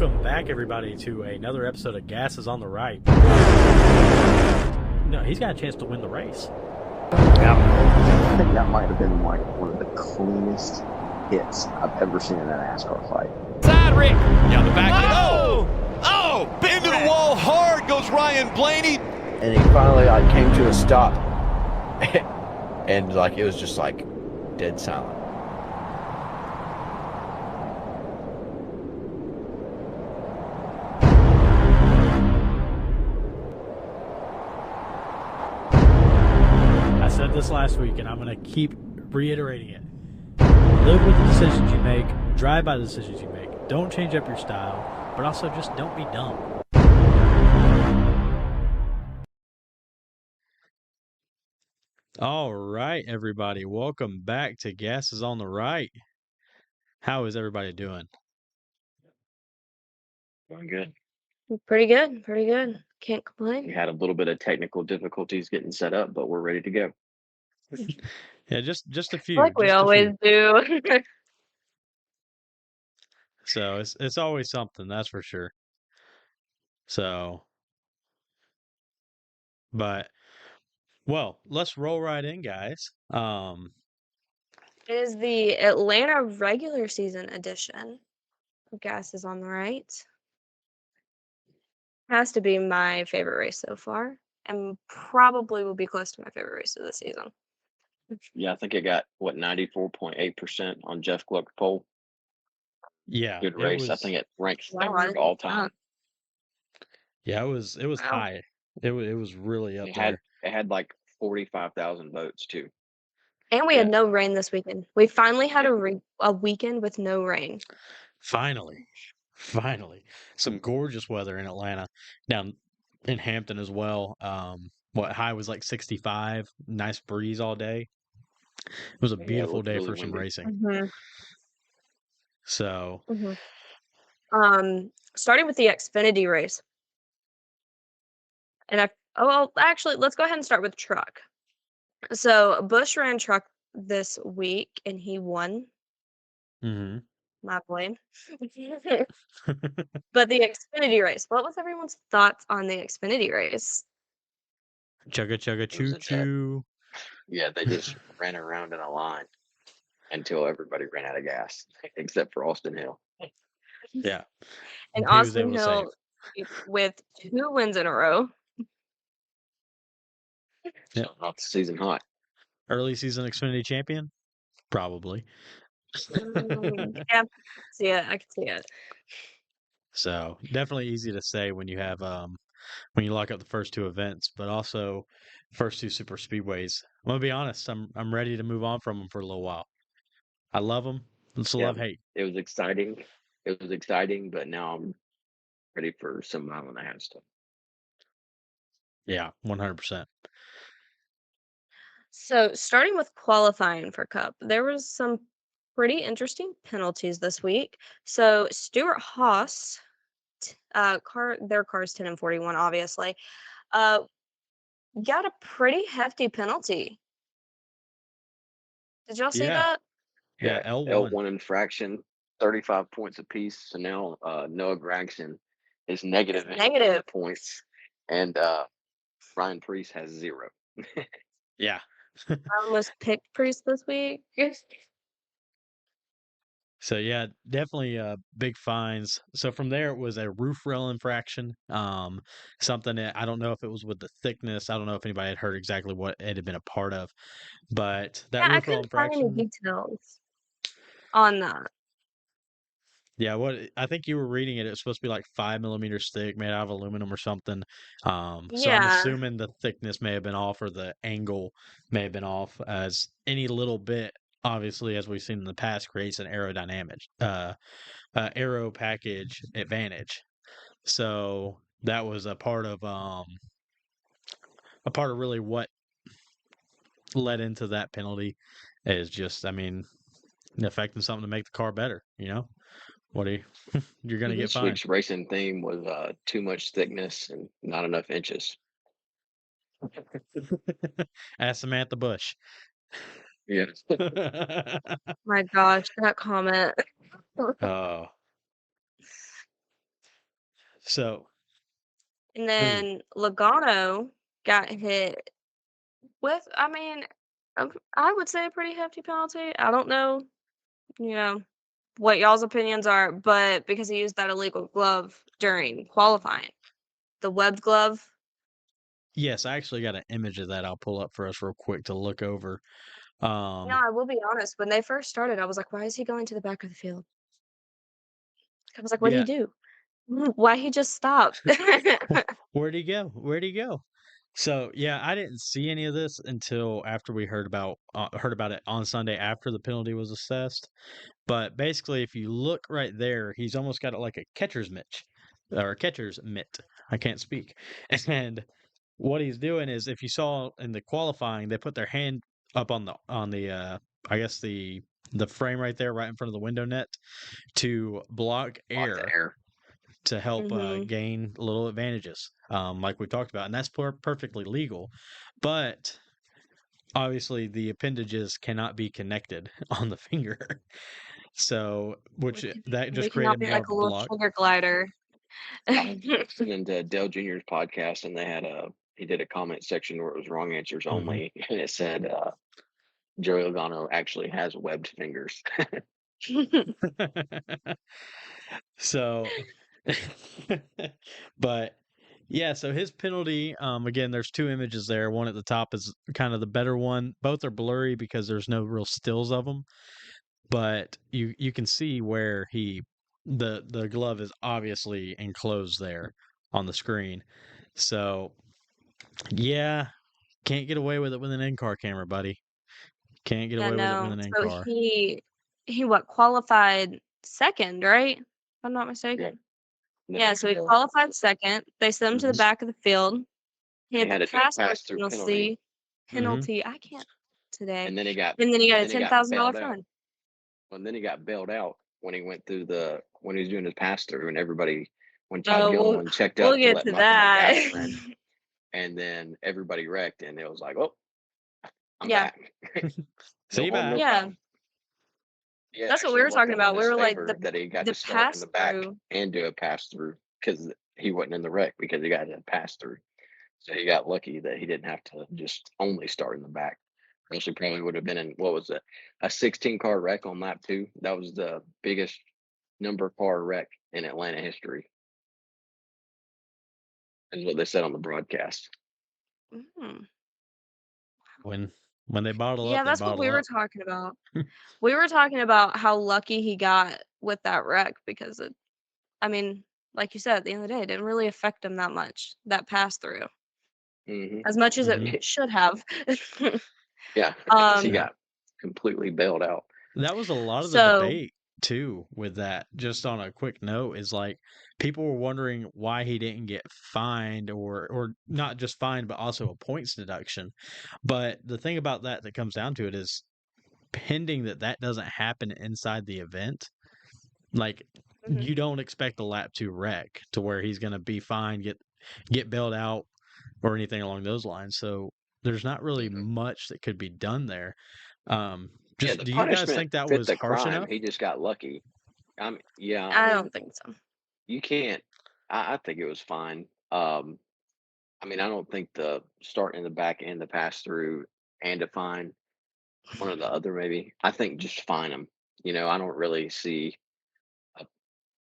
Welcome back, everybody, to another episode of Gas is on the Right. No, he's got a chance to win the race. I think that might have been like one of the cleanest hits I've ever seen in a NASCAR fight. Side Rick. Yeah, the back. Oh! Into the wall hard goes Ryan Blaney. And he finally came to a stop. And it was just dead silent. I said this last week, and I'm going to keep reiterating it. Live with the decisions you make, drive by the decisions you make. Don't change up your style, but also just don't be dumb. All right, everybody. Welcome back to Gas is on the Right. How is everybody doing? Going good. Pretty good. Pretty good. Can't complain. We had a little bit of technical difficulties getting set up, but we're ready to go. Yeah, just a few. Like we just a always few. do. So it's always something, that's for sure. So, but well, let's roll right in, guys. It is the Atlanta regular season edition of Gas is on the Right. Has to be my favorite race so far, and probably will be close to my favorite race of the season. Yeah, I think it got 94.8% on Jeff Gluck's poll. Yeah, Good race. I think it ranks Wow, third all time. yeah, it was Wow. high. It was really up It there. had like 45,000 votes too. And we had no rain this weekend. We finally had Yeah. a weekend with no rain. Finally, some gorgeous weather in Atlanta, down in Hampton as well. What high was like 65, nice breeze all day. It was a Yeah, it beautiful looked day really for some windy. racing. So, Starting with the Xfinity race. And actually, let's go ahead and start with truck. So Busch ran truck this week, and he won. mhm. My blame. But the Xfinity race, what was everyone's thoughts on the Xfinity race? Chugga chugga It was choo choo. Yeah, they just ran around in a line until everybody ran out of gas, except for Austin Hill. Yeah. And He was Austin able to save. Hill with 2 wins in a row. So off the season hot. Early season Xfinity champion? Probably. Yeah, I can see it. So definitely easy to say when you have when you lock up the first two events, but also first two super speedways. I'm gonna be honest, I'm ready to move on from them for a little while. I love them. It's a Yeah. love hate. It was exciting. But now I'm ready for some mile and a half stuff. Yeah, 100%. So starting with qualifying for Cup, there was some pretty interesting penalties this week. So Stuart Haas, their car's 10 and 41, obviously, got a pretty hefty penalty. Did y'all see Yeah. that? Yeah, L1. L1 infraction, 35 points apiece. So now Noah Gragson is negative points, and Ryan Preece has 0. Yeah. I almost picked Priest this week. So yeah, definitely big fines. So from there it was a roof rail infraction. Something that I don't know if it was with the thickness. I don't know if anybody had heard exactly what it had been a part of. But that Yeah, I roof rail couldn't find any infraction. details on that. Yeah, what I think you were reading it, it's supposed to be like 5 millimeters thick, made out of aluminum or something. So I'm Yeah. assuming the thickness may have been off or the angle may have been off, as any little bit, obviously, as we've seen in the past, creates an aero package advantage. So that was a part of really what led into that penalty, is just, I mean, affecting something to make the car better, you know? What are you you're gonna get This fined. week's racing theme was too much thickness and not enough inches. Ask Samantha Bush. Yeah. My gosh, that comment. Oh, So, And ooh, then Logano got hit with, I mean, I would say a pretty hefty penalty. I don't know, you know, what y'all's opinions are, but because he used that illegal glove during qualifying, the webbed glove. yes, I actually got an image of that I'll pull up for us real quick to look over. No, I will be honest. When they first started, I was like, why is he going to the back of the field? I was like, what did he Yeah, do? Why he just stopped? where'd he go? Where'd he go? So, yeah, I didn't see any of this until after we heard about it on Sunday after the penalty was assessed. But basically, if you look right there, he's almost got it like a catcher's mitt or a catcher's mitt. I can't speak. And what he's doing is, if you saw in the qualifying, they put their hand up on the I guess the frame right there, right in front of the window net, to block Block the air air. to help Hmm. gain little advantages, like we talked about, and that's perfectly legal. But obviously, the appendages cannot be connected on the finger, so that They just cannot created be more like of a a little block. sugar glider. I was listening to Dale Jr.'s podcast, and he did a comment section where it was wrong answers Hmm. only, and it said Joey Logano actually has webbed fingers. So, but yeah, so his penalty, again, there's two images there. One at the top is kind of the better one. Both are blurry because there's no real stills of them, but you can see where the glove is obviously enclosed there on the screen. So, yeah, can't get away with it with an in-car camera, buddy. Can't get Yeah, away with it with no. an So in-car. he what qualified second, right? If I'm not Yeah, mistaken. no, Yeah, so he qualified second. They sent him to the Hmm. back of the field. He he had the had a pass through pass through penalty, Hmm. penalty. I can't today. and then he got And then he got and a then he ten got thousand dollar bailed out. fine. And then he got bailed out when he went through when he was doing his pass through, and everybody when Todd Oh, Gilliland checked we'll up to get let to Michael that. McDowell in, and then everybody wrecked, and it was like, oh, I'm Yeah, back. See No you harm, no back. yeah. foul. Yeah, it That's what we actually were worked talking out in about. We his were like favor that he got to the start in pass the back through. and do a pass through because he wasn't in the wreck because he got a pass through. So he got lucky that he didn't have to just only start in the back. Or else he probably would have been in what was it, a 16 car wreck on lap two. That was the biggest number car wreck in Atlanta history, is what they said on the broadcast. Mm. When when they bottle up, Yeah, they that's what bottle we were up. talking about. We were talking about how lucky he got with that wreck because I mean, like you said, at the end of the day, it didn't really affect him that much, that pass through, Hmm. as much as Hmm. it should have. Yeah, because he um, Yeah. got completely bailed out. That was a lot of the so debate too with that. Just on a quick note, is like people were wondering why he didn't get fined or not just fined but also a points deduction. But the thing about that comes down to it is pending that doesn't happen inside the event, like mhm, you don't expect the lap 2 wreck to where he's going to be fined, get bailed out or anything along those lines. So there's not really Mhm. much that could be done there. Um, Yeah, just the do you guys punishment think that fit was the harsh crime. enough? He just got lucky. Yeah, I I mean, don't think so. you can't. I think it was fine. I mean, I don't think the start in the back and the pass through and a fine, one or the other, maybe. I think just fine them. I don't really see.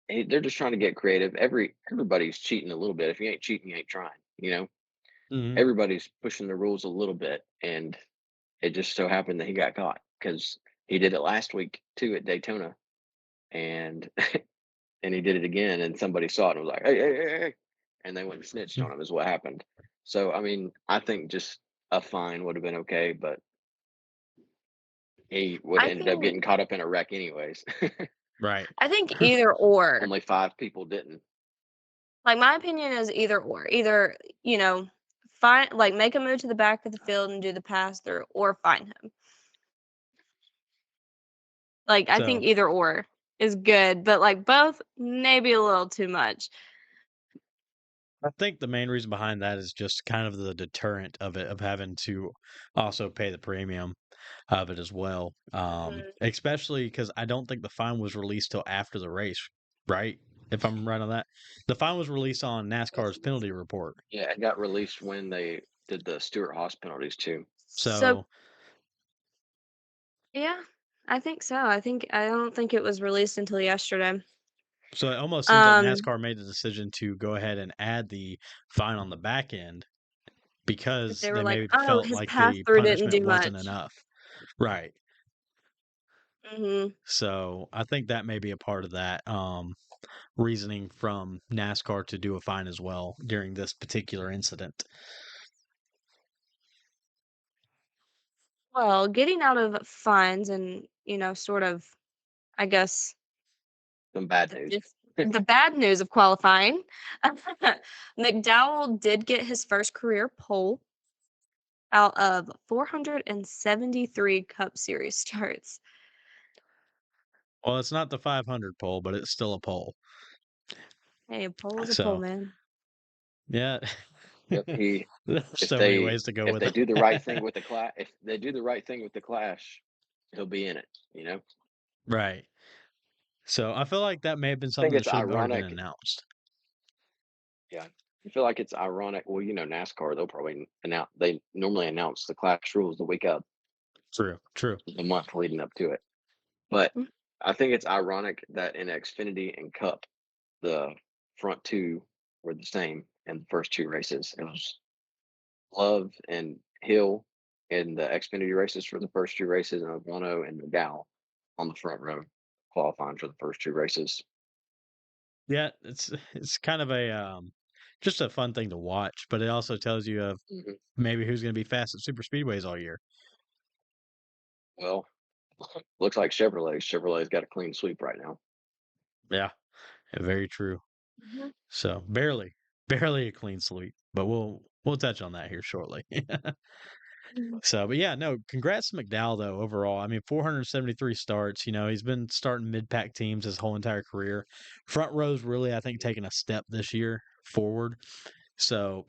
They're just trying to get creative. Everybody's cheating a little bit. If you ain't cheating, you ain't trying. Hmm. Everybody's pushing the rules a little bit, and it just so happened that he got caught because he did it last week too at Daytona, and and he did it again, and somebody saw it and was like, "Hey, hey, hey, hey," and they went and snitched on him. Is what happened. So I mean, I think just a fine would have been okay, but he would I have ended up think getting caught up in a wreck anyways. Right. I think either or. Only five people didn't. Like my opinion is either or. Either, you know, find like make a move to the back of the field and do the pass through or find him. Like I think So either or is good, but like both maybe a little too much. I think the main reason behind that is just kind of the deterrent of it, of having to also pay the premium of it as well. Mm. Especially because I don't think the fine was released till after the race, right? if I'm right on that. The fine was released on NASCAR's penalty report. Yeah, it got released when they did the Stewart Haas penalties too. So So yeah, I think so. I don't think it was released until yesterday. so it almost seems like Um, NASCAR made the decision to go ahead and add the fine on the back end but because they were they like, maybe "Oh, felt his like pass the through didn't punishment do wasn't much." enough. Right. Hmm. So I think that may be a part of that reasoning from NASCAR to do a fine as well during this particular incident. Well, getting out of fines and sort of, I guess, Some bad the news. the bad news of qualifying. McDowell did get his first career pole out of 473 Cup Series starts. Well, it's not the 500 pole, but it's still a pole. Hey, a pole is a pole, So man. yeah, Yep. there's If so many ways to go if with they do the right thing it. with the class, if they do the right thing with the clash, he'll be in it. Right. So I feel like that may have been I think something that it's should have already been ironic. announced. Yeah, I feel like it's ironic. Well, NASCAR, they'll probably announce. They normally announce the clash rules the week up, True. True. the month leading up to it. But Mm. I think it's ironic that in Xfinity and Cup, the front two were the same in the first two races. It was Love and Hill in the Xfinity races for the first two races, and Ogano and McDowell on the front row qualifying for the first two races. Yeah, it's kind of a just a fun thing to watch, but it also tells you of Mhm. maybe who's going to be fast at super speedways all year. Well, looks like Chevrolet. Chevrolet's got a clean sweep right now. Yeah, very true. Mhm. So barely a clean sweep, but we'll touch on that here shortly. Mhm. So, but yeah, no, congrats to McDowell though overall. I mean, 473 starts. He's been starting mid-pack teams his whole entire career. Front row's really, I think, taking a step this year forward. So,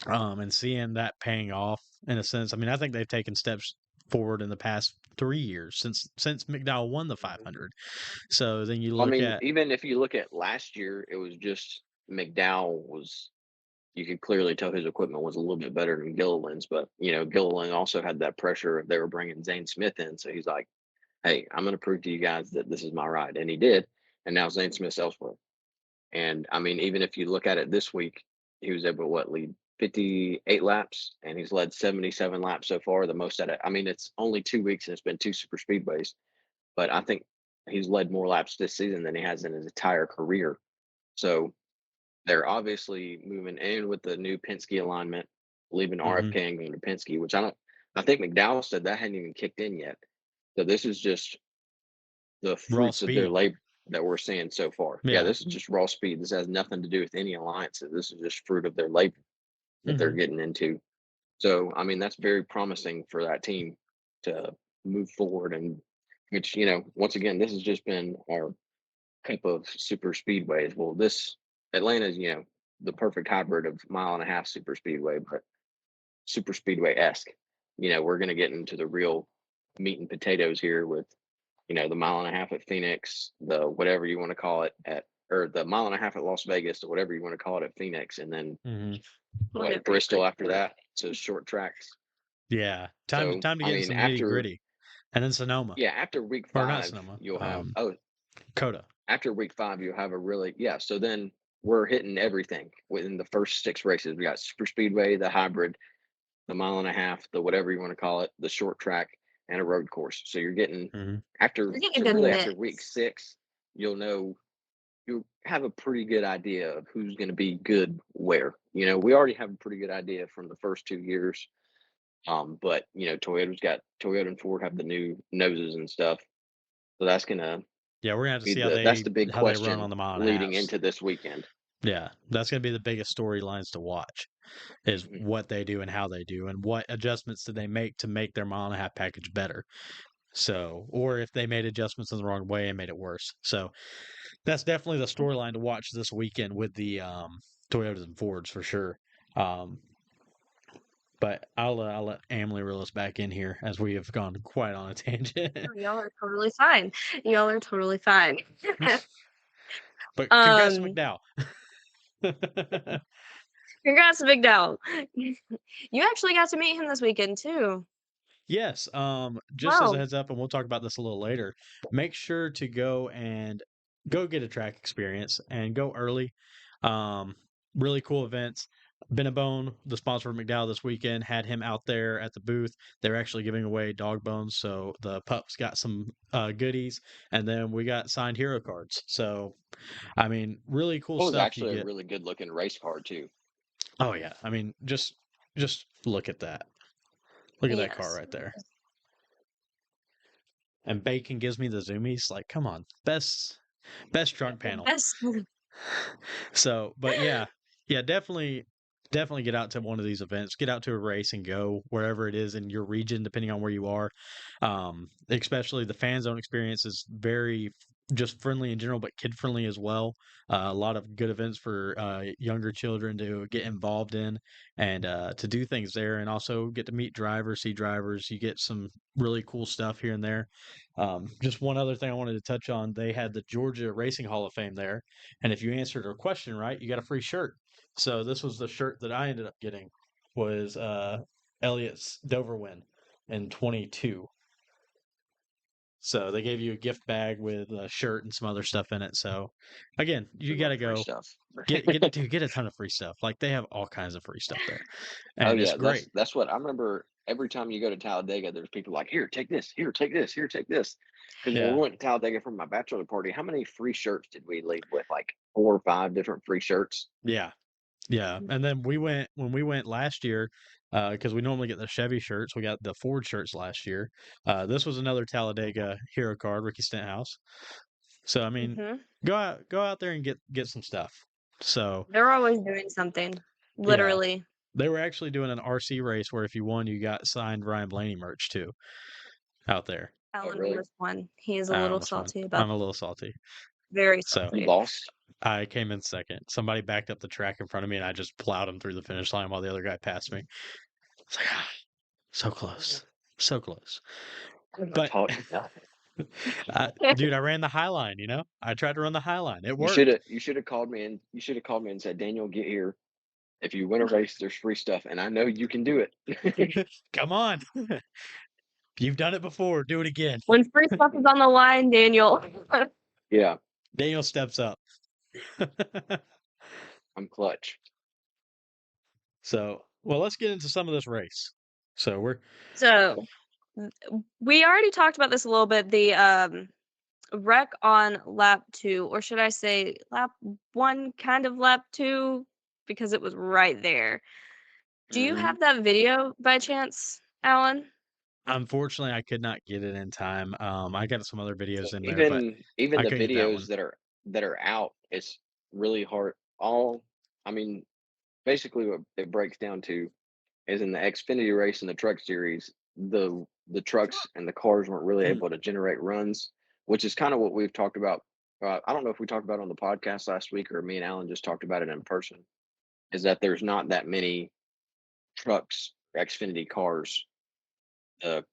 and seeing that paying off in a sense. I mean, I think they've taken steps forward in the past 3 years since McDowell won the Mhm. 500. So then you I look mean, at even if you look at last year, it was just McDowell was. You could clearly tell his equipment was a little bit better than Gilliland's, but Gilliland also had that pressure of they were bringing Zane Smith in, so he's like, "Hey, I'm going to prove to you guys that this is my ride," and he did. And now Zane Smith's elsewhere. And I mean, even if you look at it this week, he was able to lead 58 laps, and he's led 77 laps so far, the most at it. I mean, it's only 2 weeks and it's been two super speedways, but I think he's led more laps this season than he has in his entire career. So they're obviously moving in with the new Penske alignment, leaving mhm, RFK and going to Penske, which I think McDowell said that hadn't even kicked in yet. So this is just the raw fruits of their speed. labor that we're seeing so far. Yeah, Yeah. this is just raw speed. This has nothing to do with any alliances. This is just fruit of their labor that they're Hmm. getting into. So, I mean, that's very promising for that team to move forward. And which, once again, this has just been our cup of super speedways. Well, this Atlanta's, the perfect hybrid of mile and a half super speedway, but super speedway esque. We're going to get into the real meat and potatoes here with the mile and a half at Phoenix, the whatever you want to call it or the mile and a half at Las Vegas, or whatever you want to call it at Phoenix, and then Hmm. Wouldn't it be Bristol pretty after cool? that to short tracks. Yeah. Time to So time to I get in mean, some nitty after gritty, and then Sonoma after week or not five, Sonoma. you'll have Coda. after week five you'll have a really So then we're hitting everything within the first six races. We got super speedway, the hybrid, the mile and a half, the whatever you want to call it, the short track, and a road course. So you're getting Hmm. after You're getting so a good really after week mix. six, you'll know you have a pretty good idea of who's going to be good where. We already have a pretty good idea from the first 2 years. But Toyota and Ford have the new noses and stuff, so that's gonna Yeah, we're gonna have to be see how that's they the big how they run question on the mile and a leading halves. into this weekend. Yeah, that's gonna be the biggest storylines to watch is Mhm. what they do and how they do and what adjustments did they make to make their mile and a half package better. So, or if they made adjustments in the wrong way and made it worse. So that's definitely the storyline to watch this weekend with the Toyotas and Fords for sure. Um, but I'll let Emily reel us back in here as we have gone quite on a tangent. Oh, y'all are totally fine. Y'all are totally fine. But congrats to Um, McDowell. congrats to Big Dell. You actually got to meet him this weekend too. Yes, just as a Wow. heads up, and we'll talk about this a little later, make sure to go get a track experience and go early. Um, really cool events. Bennabone, the sponsor of McDowell this weekend, had him out there at the booth. They're actually giving away dog bones, so the pups got some goodies, and then we got signed hero cards. So, I mean, really cool It was stuff you actually a get. really good looking race car too. Oh yeah, I mean, just look at that. Look at that car Yes. right there. And Bacon gives me the zoomies. Like, come on, best trunk panel. Best. So, but yeah, definitely get out to one of these events. Get out to a race and go wherever it is in your region, depending on where you are. Especially the fan zone experience is very just friendly in general, but kid friendly as well. A lot of good events for younger children to get involved in and to do things there, and also get to meet drivers, see drivers. You get some really cool stuff here and there. Just one other thing I wanted to touch on: they had the Georgia Racing Hall of Fame there, and if you answered a question right, you got a free shirt. So this was the shirt that I ended up getting was Elliot's Dover win in 22. So they gave you a gift bag with a shirt and some other stuff in it. So again, We you got love to free go stuff. get a ton of free stuff. Like they have all kinds of free stuff there, Oh and it's yeah, great. that's what I remember. Every time you go to Talladega, there's people like, here, take this, here, take this, here, take this. Because when Yeah, we went to Talladega for my bachelor party, how many free shirts did we leave with? Like 4 or 5 different free shirts. yeah, yeah. And then when we went last year, because we normally get the Chevy shirts, we got the Ford shirts last year. This was another Talladega hero card, Ricky Stenhouse. So I mean, Hmm. go out there and get some stuff. So They're always doing something. yeah, Literally. they were actually doing an RC race where if you won, you got signed Ryan Blaney merch too out there. Oh Alan really? almost won. He is a I little almost won. salty about I'm a little salty. very So You salty. lost? I came in second. Somebody backed up the track in front of me, and I just plowed him through the finish line while the other guy passed me. It's like, so close, so close. I But taught you nothing. dude, I ran the high line. I tried to run the high line. It You should worked. have called me and you should have called me and said, Daniel, get here. If you win a race, there's free stuff, and I know you can do it. Come on, you've done it before. Do it again. When free stuff is on the line, Daniel. Yeah, Daniel steps up. I'm clutch. So, well, let's get into some of this race. So So we already talked about this a little bit. The wreck on lap 2, or should I say lap 1, kind of lap 2, because it was right there. Do you Mhm. have that video by chance, Alan? unfortunately, I could not get it in time. I got some other So videos in there, but even I the couldn't get that videos one. that are out, it's really hard. I mean, basically what it breaks down to is in the Xfinity race and the Truck Series, the trucks and the cars weren't really able to generate runs, which is kind of what we've talked about. I don't know if we talked about it on the podcast last week or me and Alan just talked about it in person. Is that there's not that many trucks, Xfinity cars. The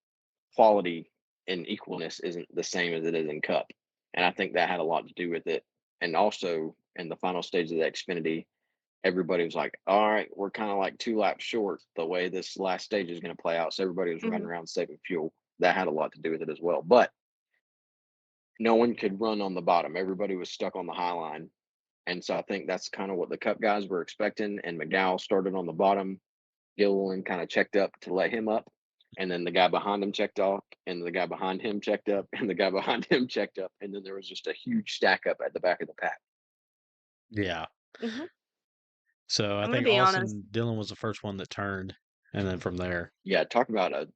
quality and equalness isn't the same as it is in Cup, and I think that had a lot to do with it. And also in the final stage of the Xfinity, everybody was like, "All right, we're kind of like 2 laps short the way this last stage is going to play out." So everybody was running Mhm. around saving fuel. That had a lot to do with it as well. But no one could run on the bottom. Everybody was stuck on the high line. And so I think that's kind of what the Cup guys were expecting. And McDowell started on the bottom. Gilliland kind of checked up to let him up. And then the guy behind him checked off, and the guy behind him checked up, and the guy behind him checked up. And then there was just a huge stack up at the back of the pack. Yeah. Mhm. So I I'm gonna think be honest. Austin Dillon was the first one that turned, and then from there, Yeah, talk about a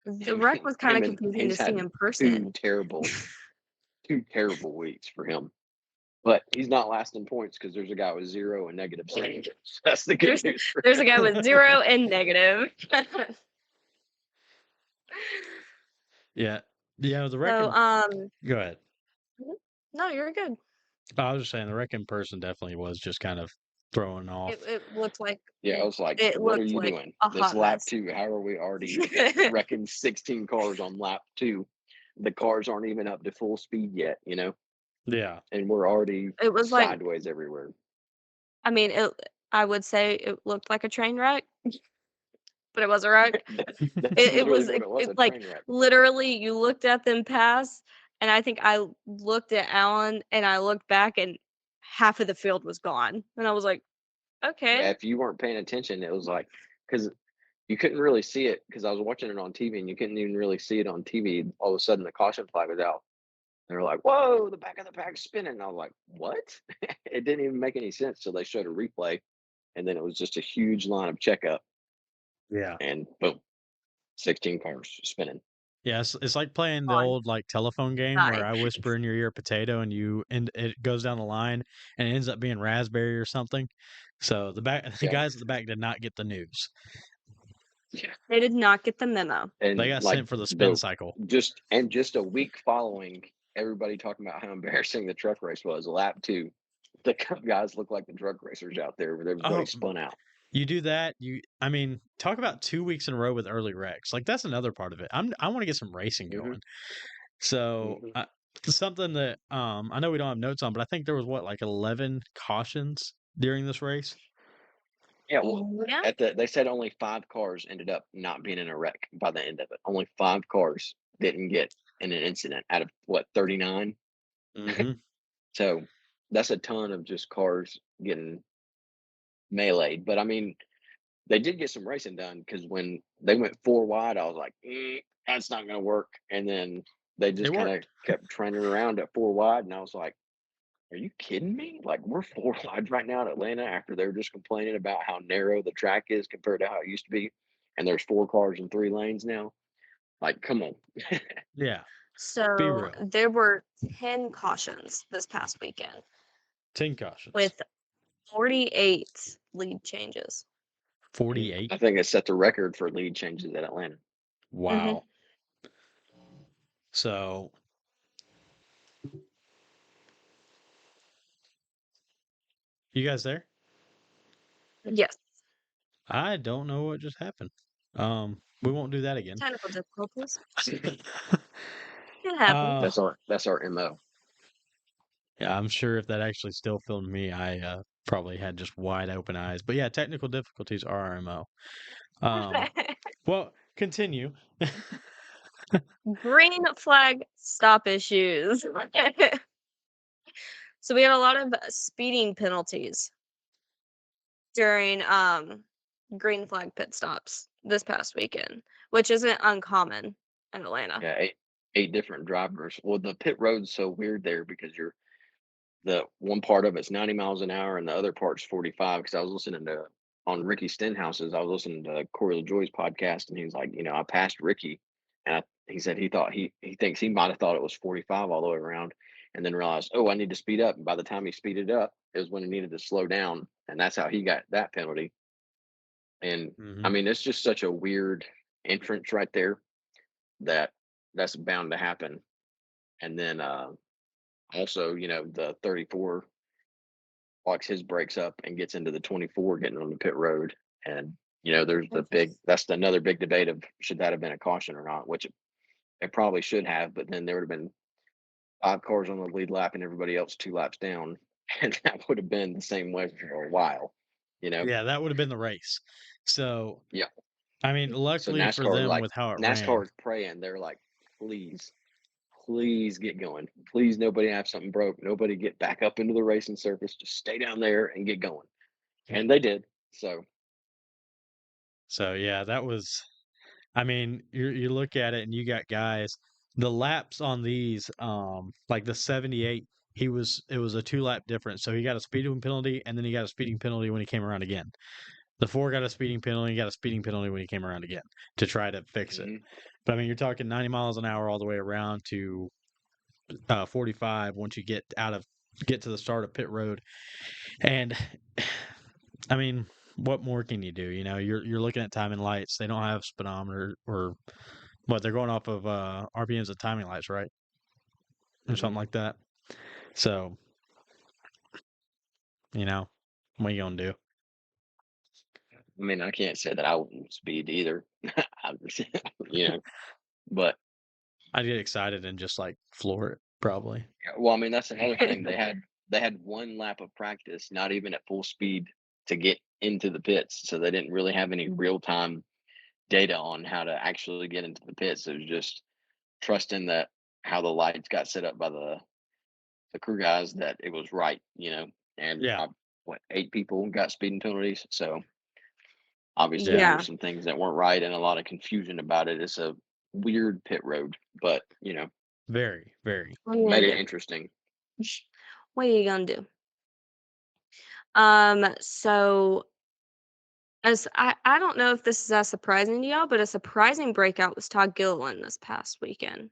The wreck was kind of confusing to he's see had in two person. terrible, 2 terrible weeks for him. But he's not last in points because there's a guy with 0 and -7. So that's the good There's news for there's a him. guy with 0 and negative. yeah, the So, wrecking. Go ahead. mhm. No, you're good. I was just saying the wrecking person definitely was just kind of throwing off. It looked like Yeah, I was like, it what are looked you like doing? a This hot lap mess. 2, how are we already wrecking 16 cars on lap 2? The cars aren't even up to full speed yet, you know? Yeah. and we're already It was like, sideways everywhere. I mean, I would say it looked like a train wreck, but it was a wreck. That's It literally was what it was, a like train wreck. literally you looked at them pass, and I think I looked at Alan and I looked back and half of the field was gone. And I was like, Yeah, okay. if you weren't paying attention, it was like because you couldn't really see it because I was watching it on TV and you couldn't even really see it on TV. All of a sudden, the caution flag was out. They were like, "Whoa, the back of the pack's spinning." And I was like, "What?" It didn't even make any sense till they showed a replay, and then it was just a huge line of checkup, Yeah. and boom, 16 cars spinning. Yeah, it's like playing the On old, like, telephone game where die. I whisper in your ear potato and it goes down the line and it ends up being raspberry or something. So the Yeah, guys at the back did not get the news. yeah, They did not get the memo. They and got like sent for the spin the cycle. just a week following, everybody talking about how embarrassing the truck race was. Lap two, the guys look like the drug racers out there, with everybody Oh, spun out. you do that, I mean, talk about 2 weeks in a row with early wrecks. Like, that's another part of it. I wanna get some racing Hmm. going. So, Hmm. something that, I know we don't have notes on, but I think there was what, like 11 cautions during this race? Yeah, well, Yeah. they said only 5 cars ended up not being in a wreck by the end of it. Only 5 cars didn't get in an incident out of what, 39. Mhm. So that's a ton of just cars getting meleeed. But I mean, they did get some racing done because when they went 4 wide, I was like, that's not going to work. And then they It just kind of worked. kept trending around at 4 wide, and I was like, are you kidding me? Like, we're 4 wide right now in Atlanta after they were just complaining about how narrow the track is compared to how it used to be. And there's 4 cars in 3 lanes now. Like, come on. Yeah, be So real. there were 10 cautions this past weekend 10 cautions. with 48 lead changes. And 48? I think it set the record for lead changes at Atlanta. Hmm. Wow. So, you guys there? Yes. I don't know what just happened. We won't do that again. Technical difficulties. It happens. Uh, That's our MO. yeah, I'm sure if that actually still filmed me, I probably had just wide open eyes. But yeah, technical difficulties are our MO. Well, continue. Green flag stop issues. So we had a lot of speeding penalties during green flag pit stops this past weekend, which isn't uncommon in Atlanta. Yeah, eight different drivers. Well, the pit road's so weird there because the one part of it's 90 miles an hour and the other part's 45. Because I was listening to on Ricky Stenhouse's, I was listening to Corey LaJoy's podcast, and he was like, I passed Ricky, and he said he thought he thinks he might have thought it was 45 all the way around, and then realized, oh, I need to speed up. And by the time he speeded up, it was when he needed to slow down, and that's how he got that penalty. And I Hmm. mean, it's just such a weird entrance right there that that's bound to happen. And then also, the 34 locks his brakes up and gets into the 24 getting on the pit road. And there's that's another big debate of should that have been a caution or not, which it probably should have, but then there would have been 5 cars on the lead lap and everybody else 2 laps down, and that would have been the same way for a while, you know. Yeah, that would have been the race. So, Yeah. I mean, So luckily for NASCAR, them like with how it ran, NASCAR is praying. They're like, please get going. Please, nobody have something broke. Nobody get back up into the racing surface. Just stay down there and get going. And they did. So, so yeah, that was. I mean, you look at it and you got guys. The laps on these, like the 78, it was a 2 lap difference. So he got a speeding penalty, and then he got a speeding penalty when he came around again. The 4 got a speeding penalty, he got a speeding penalty when he came around again to try to fix it. mhm. But I mean, you're talking 90 miles an hour all the way around to 45 once you get to the start of pit road. And I mean, what more can you do? You're looking at timing lights. They don't have speedometer or what they're going off of RPMs and timing lights, right? Or Mhm. something like that. So, what are you gonna do? I mean, I can't say that I wouldn't speed either. I was- you know, but I'd get excited and just like floor it. probably. Yeah, well, I mean, that's another thing. They had 1 lap of practice, not even at full speed, to get into the pits, so they didn't really have any real time data on how to actually get into the pits. It was just trusting that how the lights got set up by the crew guys that it was right, and Yeah, what 8 people got speeding penalties. So obviously there yeah, were Yeah. some things that weren't right and a lot of confusion about it. It's a weird pit road, but very, very. What are you made gonna it do? interesting. What are you gonna do? So as I don't know if this is as surprising to y'all, but a surprising breakout was Todd Gilliland this past weekend.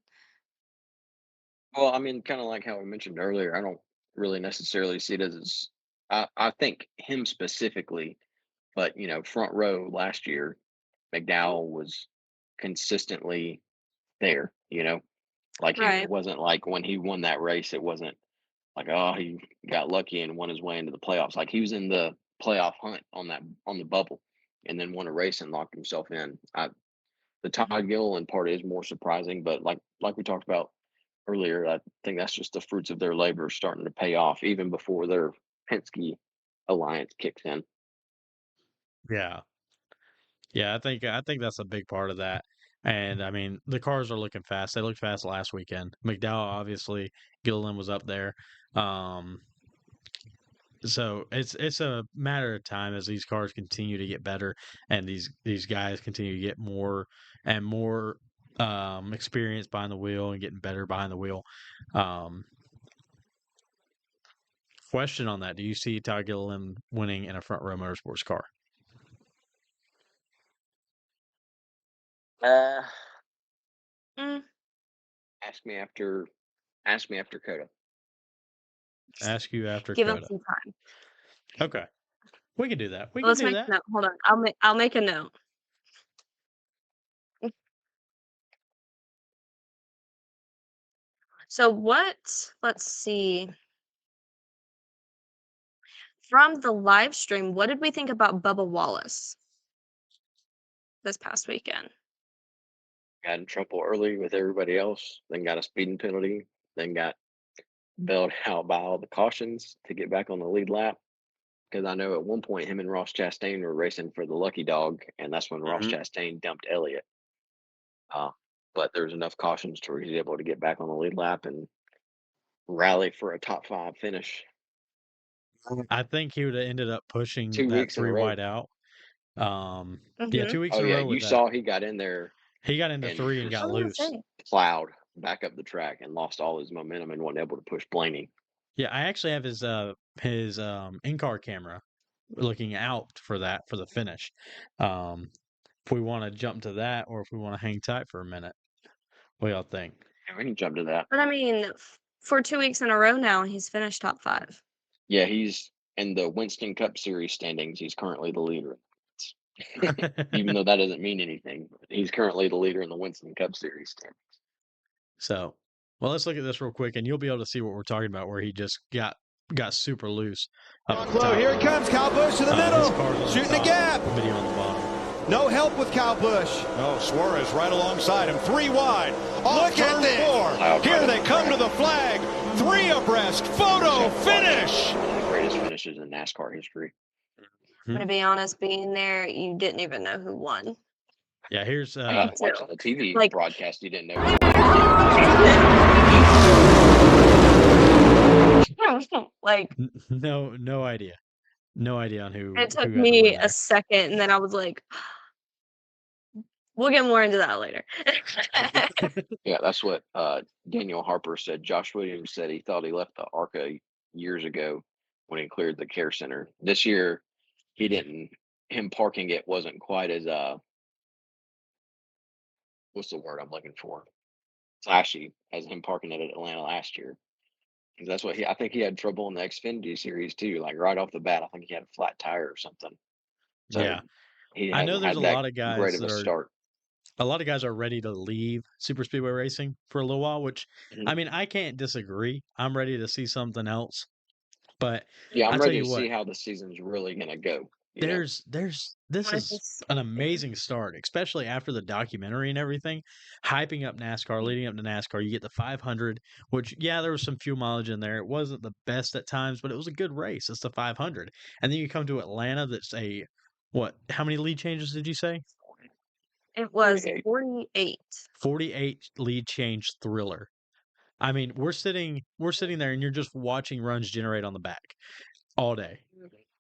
Well, I mean, kind of like how I mentioned earlier, I don't really necessarily see it as I think him specifically, but front row last year, McDowell was consistently there. Like it Right. wasn't like when he won that race, it wasn't like, oh, he got lucky and won his way into the playoffs. Like he was in the playoff hunt on the bubble, and then won a race and locked himself in. The Todd Gilliland part is more surprising, but like we talked about earlier, I think that's just the fruits of their labor starting to pay off even before their Penske alliance kicks in. Yeah. Yeah, I think that's a big part of that. And I mean, the cars are looking fast. They looked fast last weekend. McDowell, obviously, Gilliland was up there. Um, so it's a matter of time as these cars continue to get better and these guys continue to get more and more experience behind the wheel and getting better behind the wheel. Um, question on that: do you see Todd Gilliland winning in a front row motorsports car? Uh, Mm, ask me after Coda. Ask you after give him Coda. some time. Okay, we can do that. We can Let's do make a that. note. Hold on. I'll make a note. So let's see. From the live stream, what did we think about Bubba Wallace this past weekend? Got in trouble early with everybody else, then got a speeding penalty, then got bailed out by all the cautions to get back on the lead lap. Because I know at one point him and Ross Chastain were racing for the lucky dog, and that's when Ross Hmm. Chastain dumped Elliott. Uh, but there was enough cautions to where he's able to get back on the lead lap and rally for a top 5 finish I think he would have ended up pushing two that weeks in a three row. wide out. Yeah, Mhm. 2 weeks Oh in a yeah, row you with that. saw he got in there He got into and three and I got just was gonna loose. say. plowed back up the track and lost all his momentum and wasn't able to push Blaney. Yeah, I actually have his in-car camera looking out for that for the finish. Um, if we want to jump to that, or if we want to hang tight for a minute, what y'all think? And we can jump to that. But I mean, for 2 weeks in a row now, he's finished top 5. Yeah, he's in the Winston Cup Series standings. He's currently the leader. Even though that doesn't mean anything, he's currently the leader in the Winston Cup Series standings. So, well, let's look at this real quick, and you'll be able to see what we're talking about, where he just got super loose up at the Low, top. here he comes, Kyle Busch to the His middle, car's on shooting the a top, gap. video on the bottom. No help with Kyle Busch. No, Suarez right alongside him, 3 wide. Look at this. Loud Here right they up the come to track. the flag. 3 abreast. Photo finish. One of the greatest finishes in NASCAR history. But to be honest, being there, you didn't even know who won. Yeah, here's I mean, So, watching the TV like- broadcast, you didn't know. like no idea, no idea on who it took who had to win me a there. second, and then I was like, "We'll get more into that later." Yeah, that's what Daniel Harper said. Josh Williams said he thought he left the ARCA years ago when he cleared the care center. This year, he didn't. Him parking it wasn't quite as what's the word I'm looking for? Flashy as him parking it at Atlanta last year. 'Cause that's what I think he had trouble in the Xfinity series too. Like right off the bat, I think he had a flat tire or something. So Yeah, he I know hasn't there's had a that lot of great guys of that a are start. ready to leave super speedway racing for a little while, which I Mhm. mean, I can't disagree. I'm ready to see something else. But Yeah, I I'm tell ready you to see what, how the season's really gonna go. you know? This Wanna is just an amazing start, especially after the documentary and everything, hyping up NASCAR, leading up to NASCAR. You get the 500, which yeah, there was some fuel mileage in there. It wasn't the best at times, but it was a good race. It's the 500, and then you come to Atlanta. That's a what? How many lead changes did you say? it was 48. 48. 48 lead change thriller. I mean, we're sitting there, and you're just watching runs generate on the back all day.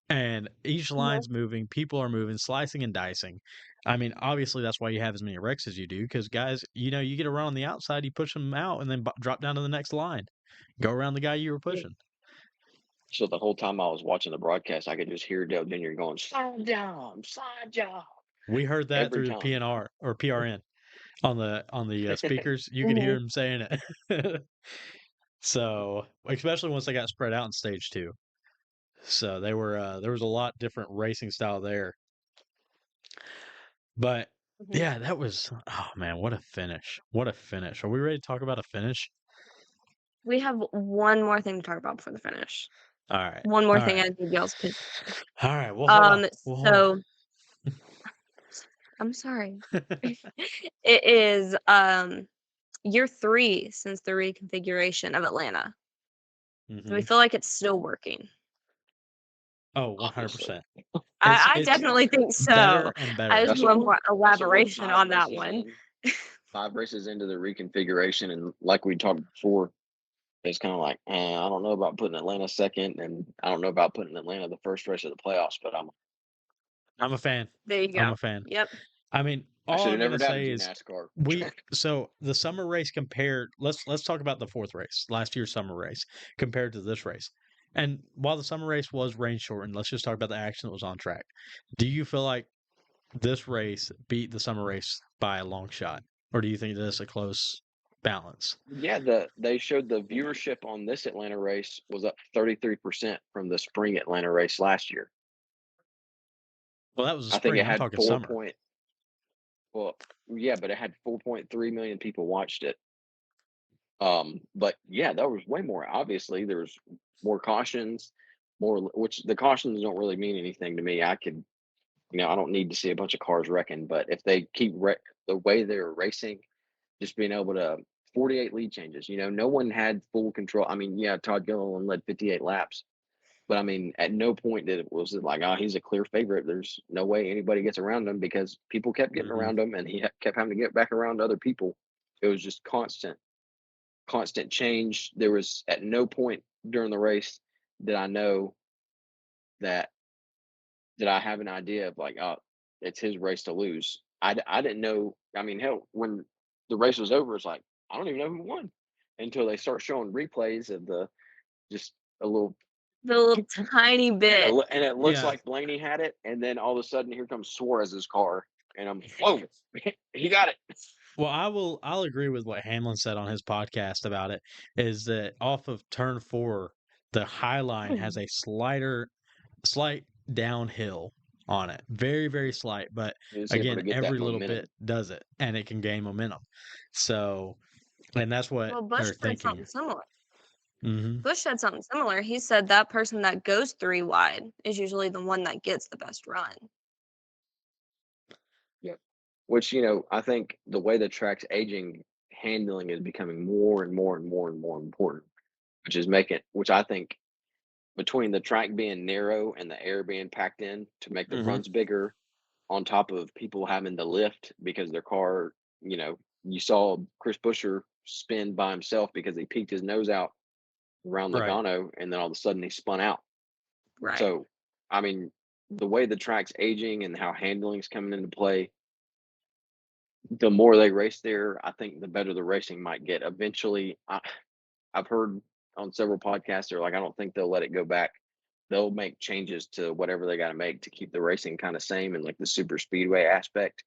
And each Mhm. line's moving, people are moving, slicing and dicing. I mean, obviously, that's why you have as many wrecks as you do, because guys, you get a run on the outside, you push them out, and then drop down to the next line, go around the guy you were Yeah. pushing. So the whole time I was watching the broadcast, I could just hear Dale Jr. going, slide job, We heard that every through time. PNR or PRN on the speakers. You could hear Mhm. him saying it. So, especially once they got spread out in stage two. So there was a lot different racing style there. But Mhm. yeah, that was oh man, what a finish. What a finish. Are we ready to talk about a finish? We have one more thing to talk about before the finish. All right. One more All thing right. I think y'all's pit. All right. Well, hold on. Um, Well, hold so I'm sorry. on. It is year 3 since the reconfiguration of Atlanta. Do we Mhm. feel like it's still working? Oh, Obviously. 100%. It's I it's definitely think so. better and I better. just That's what, want more so we're elaboration on that one. 5 races into the reconfiguration, and like we talked before, it's kind of like, I don't know about putting Atlanta second, and I don't know about putting Atlanta the first race of the playoffs, but I'm a fan. There you I'm go. a fan. Yep. I mean, I all should have I'm never gonna doubted say you, is NASCAR. so the summer race compared let's talk about the fourth race, last year's summer race compared to this race. And while the summer race was rain shortened, let's just talk about the action that was on track. Do you feel like this race beat the summer race by a long shot? Or do you think this is a close balance? Yeah, they showed the viewership on this Atlanta race was up 33% from the spring Atlanta race last year. Well, that was the I think spring. it I'm had talking summer. well, yeah, but it had 4.3 million people watched it. But yeah, that was way more. Obviously, there was more cautions, which the cautions don't really mean anything to me. I don't need to see a bunch of cars wrecking, but if they keep the way they're racing, just being able to 48 lead changes, no one had full control. I mean, yeah, Todd Gilliland led 58 laps, but I mean, at no point was it like, oh, he's a clear favorite. There's no way anybody gets around him because people kept getting Hmm. around him and he kept having to get back around other people. It was just constant change. There was at no point during the race that I know that I have an idea of like, oh, it's his race to lose. I didn't know. I mean, hell, when the race was over, it's like I don't even know who won until they start showing replays of the just a little, The little tiny bit. and it looks Yeah. like Blaney had it, and then all of a sudden here comes Suarez's car, and I'm whoa, he got it. Well, I'll agree with what Hamlin said on his podcast about it, is that off of turn 4, the high line has a slight downhill on it. Very, very slight, but He was able again, to get that every little momentum. bit does it and it can gain momentum. So, and that's what Well, Bush they're said thinking. something similar. Mhm. Bush said something similar. He said that person that goes 3 wide is usually the one that gets the best run. Yep. Which, I think the way the track's aging, handling is becoming more and more and more and more important, which I think between the track being narrow and the air being packed in to make the Mhm. runs bigger, on top of people having to lift because their car, you saw Chris Buescher spin by himself because he peeked his nose out around Right. Logano and then all of a sudden he spun out. Right. So, I mean, the way the track's aging and how handling's coming into play, the more they race there, I think the better the racing might get. Eventually, I've heard on several podcasts, they're like, I don't think they'll let it go back. They'll make changes to whatever they got to make to keep the racing kind of same and like the super speedway aspect.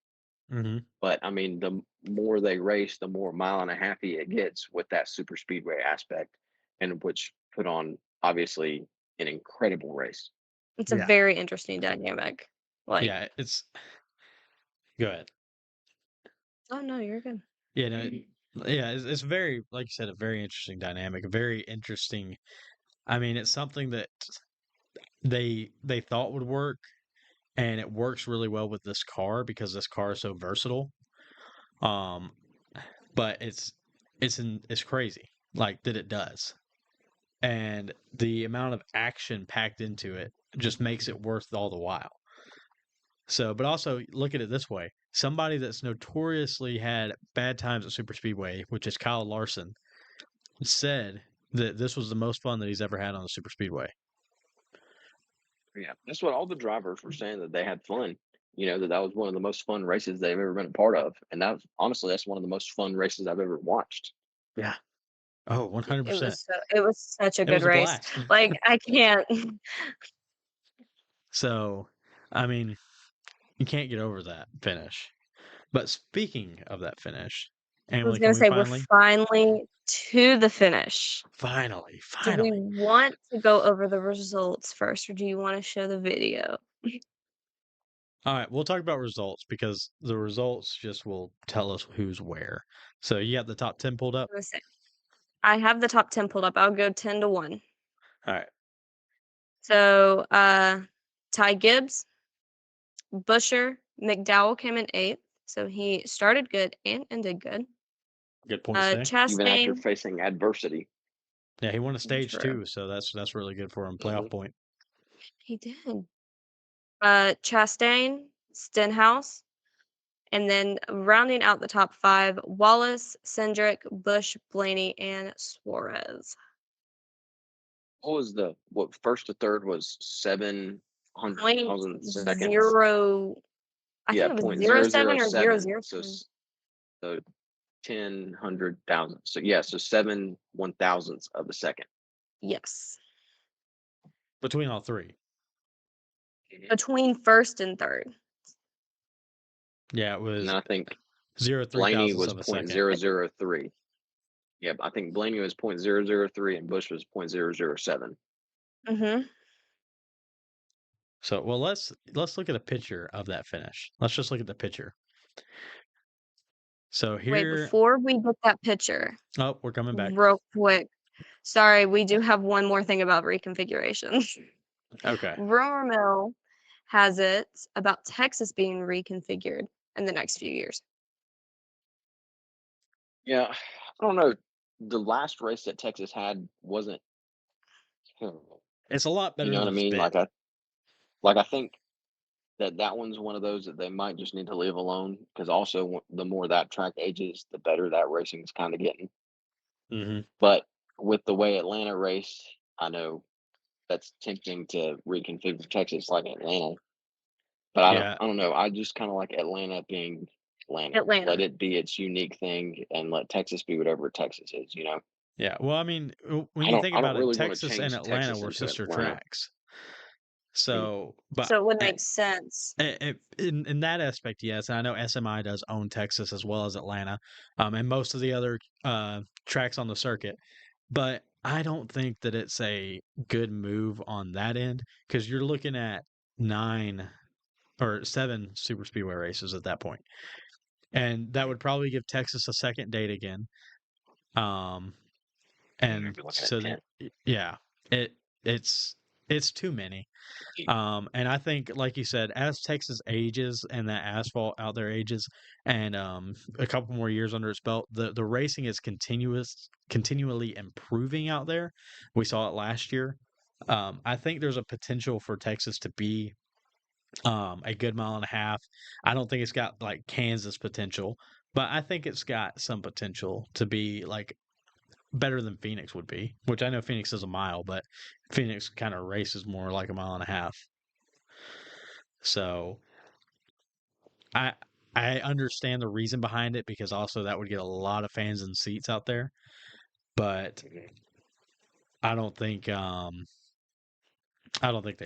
Mhm. But I mean, the more they race, the more mile and a halfy it gets with that super speedway aspect, and which put on obviously an incredible race. It's a Yeah. very interesting dynamic. Like, Yeah, it's go ahead. oh no, you're good. Yeah, no, yeah, it's very, like you said, a very interesting dynamic, a very interesting. I mean, it's something that they thought would work, and it works really well with this car because this car is so versatile. Um, but it's crazy like that it does, and the amount of action packed into it just makes it worth all the while. So, but also look at it this way: somebody that's notoriously had bad times at super speedway, which is Kyle Larson, said that this was the most fun that he's ever had on a super speedway. Yeah, that's what all the drivers were saying, that they had fun. That was one of the most fun races they've ever been a part of, and that's one of the most fun races I've ever watched. Yeah. Oh, It 100%. was such a It good was a race. blast. Like I can't. So, I mean, you can't get over that finish. But speaking of that finish, I was Emily, can gonna we say we're finally, finally to the finish. finally, Do we finally? want to go over the results first, or do you want to show the video? All right, we'll talk about results because the results just will tell us who's where. So you got the top 10 pulled up? I'm gonna say I have the top 10 pulled up. I'll go 10 to 1. All right. So Ty Gibbs, Busher, McDowell came in 8th. So he started good and ended good. Good points today. Even after Chastain, facing adversity. Yeah, he won a stage true. too, so that's really good for him. Playoff point. He did. Chastain, Stenhouse, and then rounding out the top 5, Wallace, Cindric, Bush, Blaney, and Suarez. What was what first to third was 700,000 seconds? 0. I Yeah, think it was 0.07 or 0.007. 0.007. So 10,000,000. So yeah, so 7/1000ths of a second. Yes. Between all three. Between first and third. Yeah, it And was then I think 0.03 Blaney thousandths was of a second. 0.003. Yeah, I think Blaney was 0.003 and Bush was 0.007. Mm-hmm. So, well, let's look at a picture of that finish. Let's just look at the picture. So Wait, here, before we get that picture, oh, we're coming back. real quick. Sorry, we do have one more thing about reconfigurations. Okay. Rumor mill has it about Texas being reconfigured in the next few years. Yeah, I don't know. The last race that Texas had wasn't terrible. It's a lot You better know what I than it's mean? been. I think that one's one of those that they might just need to leave alone, because also the more that track ages, the better that racing's kind of getting. Mm-hmm. But with the way Atlanta raced, I know that's tempting to reconfigure Texas like Atlanta. But Yeah. I don't know. I just kind of like Atlanta being Atlanta. Atlanta. Let it be its unique thing, and let Texas be whatever Texas is. Yeah. Well, I mean, when you think I don't about it, really want to Texas and change Atlanta Texas were into sister Atlanta. tracks. So, but So it would make sense. in that aspect, yes. And I know SMI does own Texas as well as Atlanta, and most of the other tracks on the circuit. But I don't think that it's a good move on that end because you're looking at 9 or 7 super speedway races at that point, and that would probably give Texas a second date again. And so that, yeah, it's too many. And I think, like you said, as Texas ages and that asphalt out there ages, and a couple more years under its belt, the racing is continually improving out there. We saw it last year. I think there's a potential for Texas to be a good mile and a half. I don't think it's got like Kansas potential, but I think it's got some potential to be like better than Phoenix would be, which I know Phoenix is a mile, but Phoenix kind of races more like a mile and a half. So I I understand the reason behind it because also that would get a lot of fans and seats out there, but I don't think they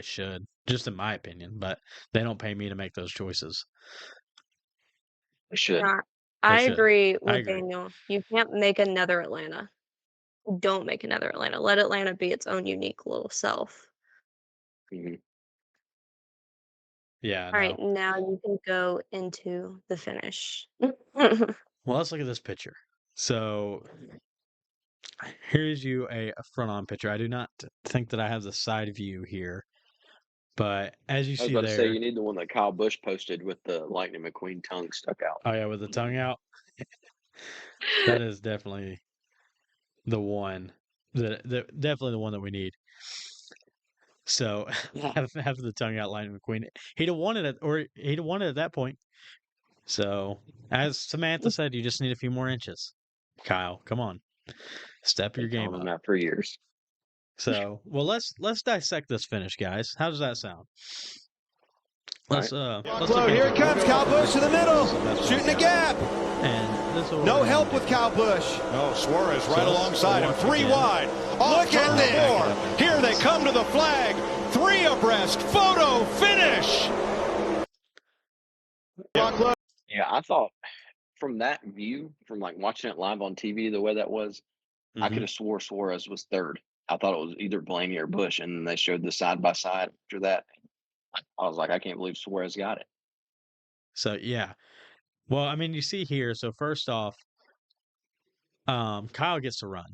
should, just in my opinion, but they don't pay me to make those choices. They should. Yeah, They I should. agree I with agree. Daniel. You can't make another Atlanta. Don't make another Atlanta. Let Atlanta be its own unique little self. Mhm. Yeah, All right, no. now you can go into the finish. Well, let's look at this picture. So here's you a front on picture. I do not think that I have the side view here, But as you I was see about to say there, you need the one that Kyle Busch posted with the Lightning McQueen tongue stuck out. oh yeah, with the tongue out, that is definitely the one definitely the one that we need. So have the tongue out Lightning McQueen. He'd have won it he'd have won it at that point. So as Samantha said, you just need a few more inches. Kyle, come on. Step your Been telling game him up. that for years. So well let's dissect this finish, guys. How does that sound? Let's look Here into it comes, Kyle Busch to the middle, shooting the gap. And this No help with Kyle Busch. No, Suarez right let's alongside him. watch 3 again. wide. Look at this. 4. Here they come to the flag. 3 abreast. Photo finish. Yeah, I thought from that view, from like watching it live on TV, the way that was, I could have swore Suarez was third. I thought it was either Blaney or Bush, and then they showed the side by side after that. I was like, I can't believe Suarez got it. So yeah. Well, I mean, you see here. So first off, Kyle gets to run.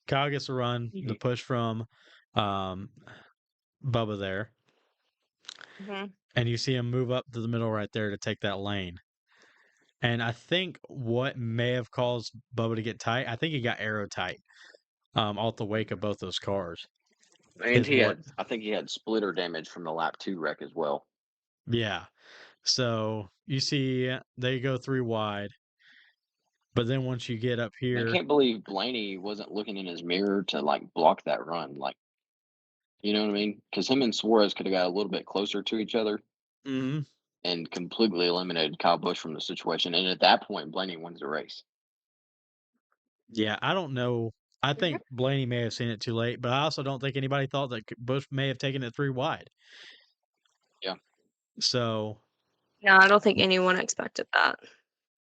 Kyle gets to run the push from Bubba there, Mhm. and you see him move up to the middle right there to take that lane. And I think what may have caused Bubba to get tight, I think he got aero tight, off the wake of both those cars. And Is I think he had splitter damage from the lap 2 wreck as well. Yeah. So you see they go 3 wide, but then once you get up I here, can't believe Blaney wasn't looking in his mirror to like block that run. Like, you know what I mean? Because him and Suarez could have got a little bit closer to each other Mhm. and completely eliminated Kyle Busch from the situation. And at that point, Blaney wins the race. Yeah, I don't know. I think Blaney may have seen it too late, but I also don't think anybody thought that Bush may have taken it 3 wide. Yeah. So, No, I don't think anyone expected that.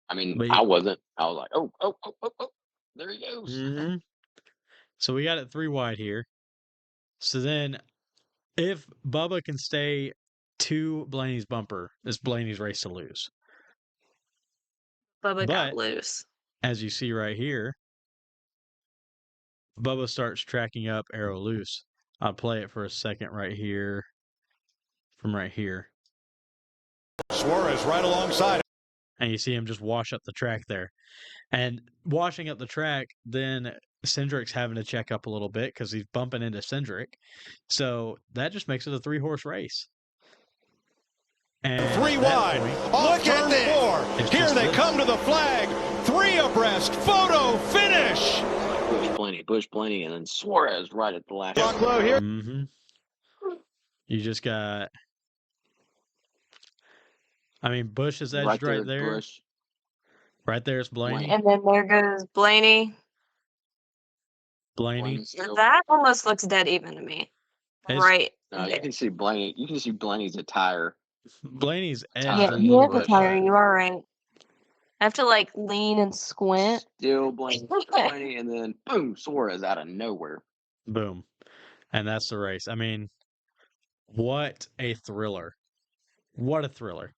I mean, but I wasn't. I was like, oh, there he goes. Mhm. So we got it 3 wide here. So then if Bubba can stay to Blaney's bumper, it's Blaney's race to lose. Bubba got But loose. as you see right here, Bubba starts tracking up arrow loose. I'll play it for a second right here from right here. Suarez right alongside him. And you see him just wash up the track there. And washing up the track, then Cindric's having to check up a little bit because he's bumping into Cindric. So that just makes it a 3-horse race. And 3 at that wide. point, Off turn 4. It's Here just they this. come to the flag. 3 abreast. Photo finish. Bush Blaney, and then Suarez right at the last. Mhm. You just got. I mean, Bush is edged right there. Bush. Right there's Blaney. And then there goes Blaney. Blaney. still. That almost looks dead even to me. His- Right. No, you there. can see Blaney. You can see Blaney's attire. Blaney's edged Yeah, a he little is a bit. tire. but- You are right. I have to like lean and squint. Still Blaney, and then boom, Suarez out of nowhere. Boom. And that's the race. I mean, what a thriller. What a thriller.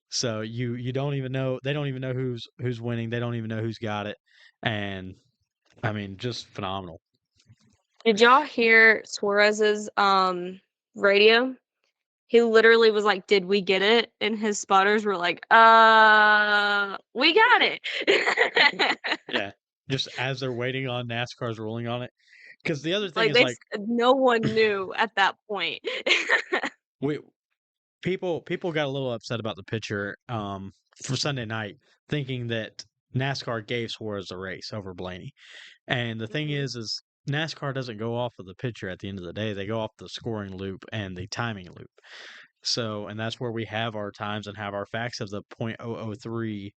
So you don't even know, they don't even know who's winning. They don't even know who's got it. And I mean, just phenomenal. Did y'all hear Suarez's radio? He literally was like, "Did we get it?" And his spotters were like, we got it." Yeah. Just as they're waiting on NASCAR's ruling on it. Because the other thing Like is no one knew at that point. people got a little upset about the picture for Sunday night, thinking that NASCAR gave Suarez the race over Blaney. And the thing is NASCAR doesn't go off of the picture at the end of the day. They go off the scoring loop and the timing loop. So, and that's where we have our times and have our facts of the .003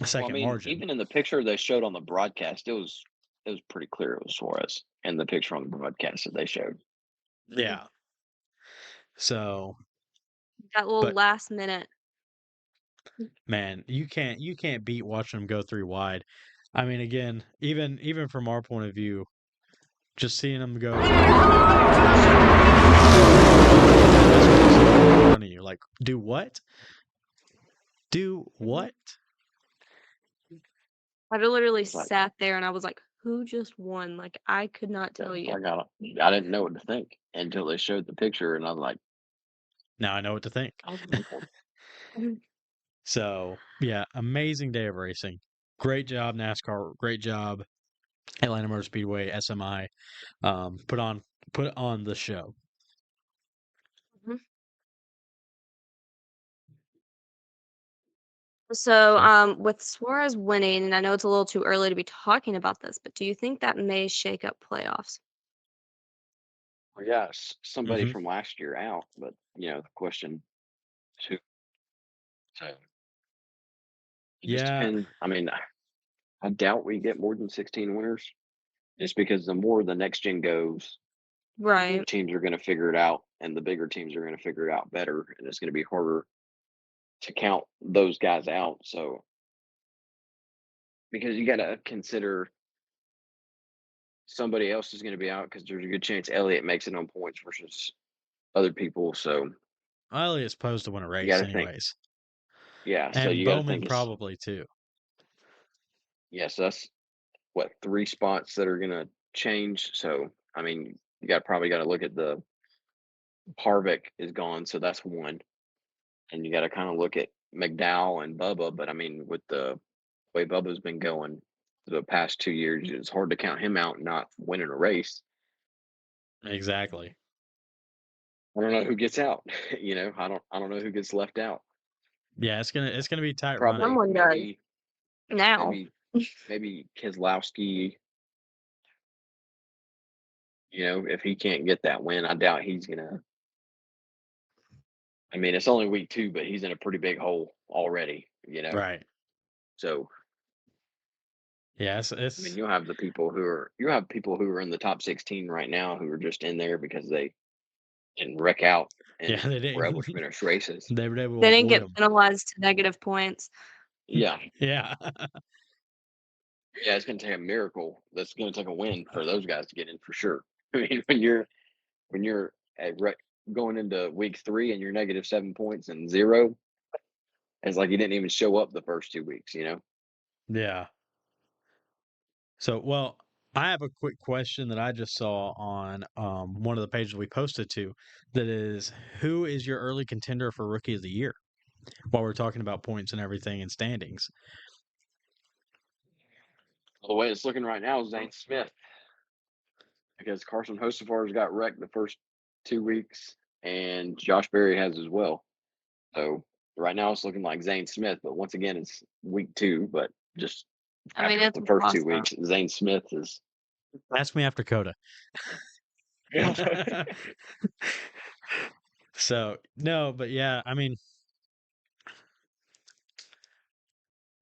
second margin. Even in the picture they showed on the broadcast, it was pretty clear it was Suarez in the picture on the broadcast that they showed. Yeah. So That little last minute. man, you can't beat watching them go 3 wide. I mean, again, even from our point of view, just seeing them go. You're like, do what? Do what? I literally sat there and I was like, who just won? Like, I could not tell you. I didn't know what to think until they showed the picture, and I was like, Now I know what to think. "Okay." So, yeah, amazing day of racing. Great job, NASCAR. Great job, Atlanta Motor Speedway, SMI. Put on the show. Mhm. So, So, with Suarez winning, and I know it's a little too early to be talking about this, but do you think that may shake up playoffs? Well, yeah, somebody hmm from last year out, but the question is who. So it just yeah, depends. I mean, I doubt we get more than 16 winners, just because the more the next gen goes, the more Right. teams are going to figure it out, and the bigger teams are going to figure it out better, and it's going to be harder to count those guys out. So because you got to consider somebody else is going to be out because there's a good chance Elliott makes it on points versus other people. So Elliott's supposed to win a you got race to think, anyways. yeah. So And you got to Bowman think it's probably too. yes. That's what 3 spots that are going to change. So I mean, you probably got to look at the Harvick is gone, so that's one, and you got to kind of look at McDowell and Bubba. But I mean, with the way Bubba's been going the past 2 years, it's hard to count him out not winning a race. Exactly. I don't know who gets out. I don't know who gets left out. Yeah, it's gonna be tight running. Probably Someone does now. maybe Keselowski. If he can't get that win, I doubt he's gonna. I mean, it's only week 2, but he's in a pretty big hole already. Right. So Yeah, I mean, it's you have people who are in the top 16 right now who are just in there because they didn't wreck out yeah, and they were able didn't to finish races. they were able to They didn't avoid get them. penalized to negative points. Yeah, Yeah. yeah, it's gonna take a miracle. That's gonna take a win for those guys to get in for sure. I mean, when you're going into week 3 and you're -7 points and 0, it's like you didn't even show up the first 2 weeks. Yeah. So, well, I have a quick question that I just saw on one of the pages we posted to that is who is your early contender for rookie of the year while we're talking about points and everything and standings? The way it's looking right now is Zane Smith because Carson Hocefar's got wrecked the first 2 weeks, and Josh Berry has as well. So right now it's looking like Zane Smith, but once again it's week 2. But just I mean, after it's the a first toss 2 up. weeks, Zane Smith is. Ask me after Coda. So, no, but yeah, I mean,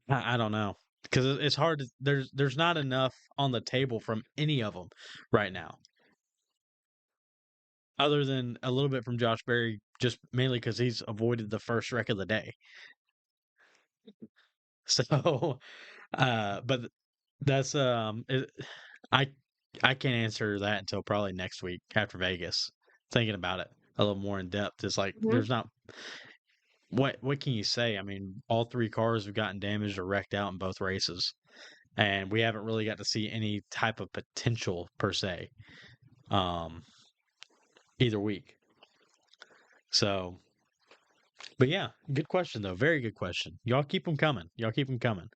I don't know because it's hard to, there's not enough on the table from any of them right now, other than a little bit from Josh Berry, just mainly because he's avoided the first wreck of the day. So, but that's I I can't answer that until probably next week after Vegas. Thinking about it a little more in depth, it's like Mhm. there's not what can you say? I mean, all 3 cars have gotten damaged or wrecked out in both races, and we haven't really got to see any type of potential per se, um, either week. So, but yeah, good question though. Very good question. Y'all keep them coming. Y'all keep them coming.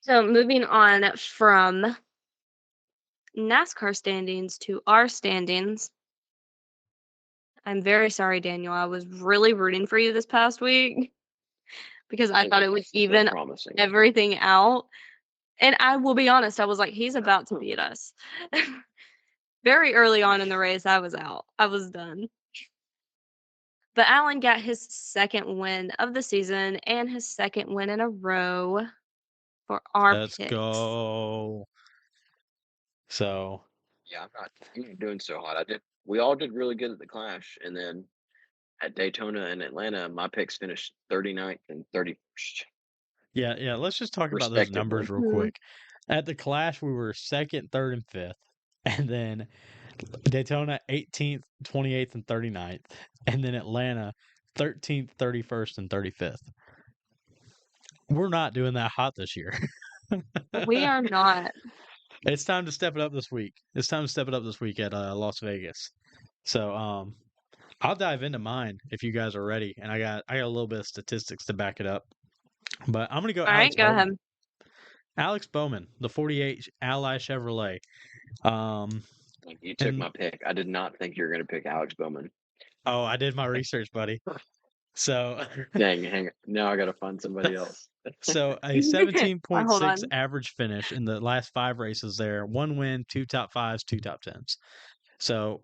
So moving on from NASCAR standings to our standings. I'm very sorry, Daniel. I was really rooting for you this past week because I thought it would Still even promising. everything out. And I will be honest, I was like, he's about to beat us. Very early on in the race, I was out. I was done. But Allen got his second win of the season and his second win in a row for our Let's picks. go. So, Yeah, I'm not doing so hot. We all did really good at the Clash, and then at Daytona and Atlanta, my picks finished 39th and 31st, yeah, let's just talk about those numbers respectively. real Mhm. quick. At the Clash, we were second, third, and fifth. And then Daytona 18th, 28th, and 39th. And then Atlanta 13th, 31st, and 35th. We're not doing that hot this year. We are not. It's time to step it up this week. It's time to step it up this week at Las Vegas. So I'll dive into mine if you guys are ready, and I got a little bit of statistics to back it up. But I'm gonna go All right, Alex go ahead. Bowman. Alex Bowman, the 48 Ally Chevrolet. Um, You took and my pick. I did not think you were going to pick Alex Bowman. oh, I did my research, buddy. So Dang, hang on. Now I got to find somebody else. so a Hold 17.6 on. average finish in the last 5 races there. 1 win, 2 top 5s, 2 top 10s. So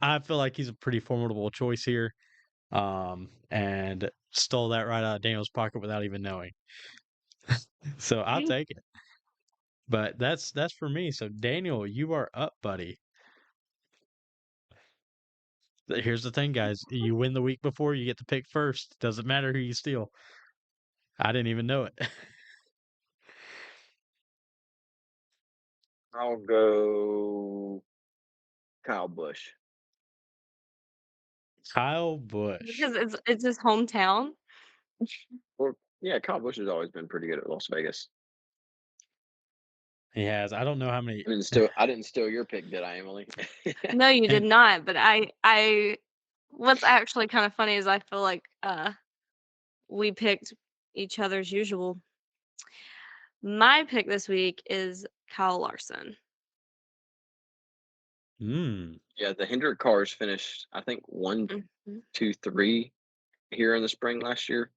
I feel like he's a pretty formidable choice here. And stole that right out of Daniel's pocket without even knowing. So I'll take it. But that's for me. So Daniel, you are up, buddy. Here's the thing, guys. You win the week before, you get to pick first. Doesn't matter who you steal. I didn't even know it. I'll go Kyle Busch. Kyle Busch. Because it's his hometown. Or yeah, Kyle Busch has always been pretty good at Las Vegas. He has. I don't know how many. I didn't steal your pick, did I, Emily? No, you did not. But I what's actually kind of funny is I feel like we picked each other's usual. My pick this week is Kyle Larson. Yeah, the Hendrick cars finished, I think, 1, Mhm. 2, 3 here in the spring last year.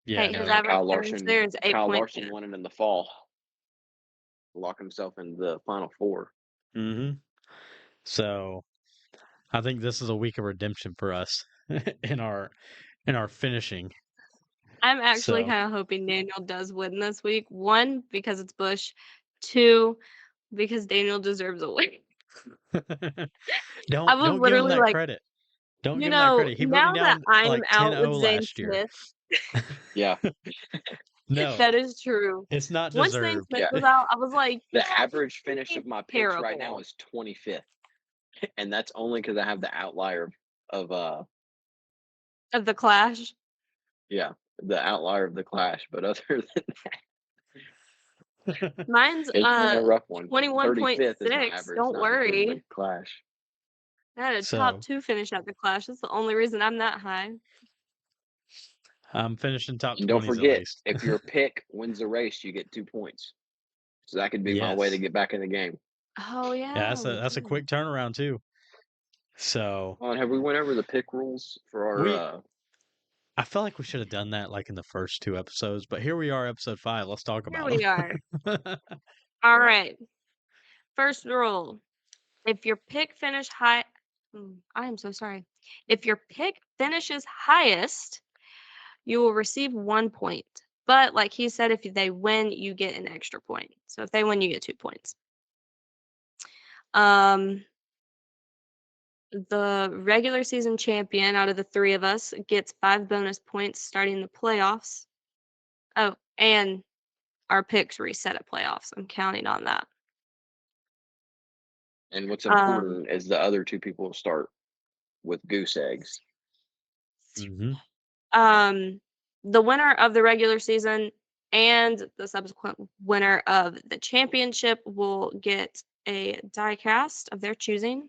Yeah, Hey, his no. average Kyle finish Larson, there is Kyle 8.10. Larson won it in the fall. Lock himself in the final 4. Mm-hmm. So I think this is a week of redemption for us in our finishing. I'm actually So kind of hoping Daniel does win this week. 1, because it's Bush. 2, because Daniel deserves a win. I was don't give him literally that like, credit. Don't give him that credit. He put me now that down I'm like out with 10-0 Zane last year. Smith, Yeah, No, that is true. it's not Once Zane deserved. Smith yeah. was out, I was like, The yeah, average finish of my picks right now is 25th, and that's only because I have the outlier of of the Clash. yeah, the outlier of the Clash. But other than Mine's it's been a rough one. 35th is my 21.6. average, Don't not including worry. the Clash. I had a top So 2 finish at the Clash. That's the only reason I'm that high. I'm finishing top And don't 20s at forget, least. if your pick wins the race, you get 2 points. So that could be my way to Yes. get back in the game. Oh Yeah, yeah, that's a quick turnaround too. So Well, have we went over the pick rules for we our? I feel like we should have done that like in the first 2 episodes, but here we are, episode 5. Let's talk Here about we are. them. All right. First rule. If your pick finish high I am so sorry. If your pick finishes highest, you will receive 1 point. But like he said, if they win, you get an extra point. So if they win, you get 2 points. The regular season champion out of the 3 of us gets 5 bonus points starting the playoffs. Oh, and our picks reset at playoffs. I'm counting on that. And what's Um, important is the other 2 people start with goose eggs. Mhm. The winner of the regular season and the subsequent winner of the championship will get a die cast of their choosing.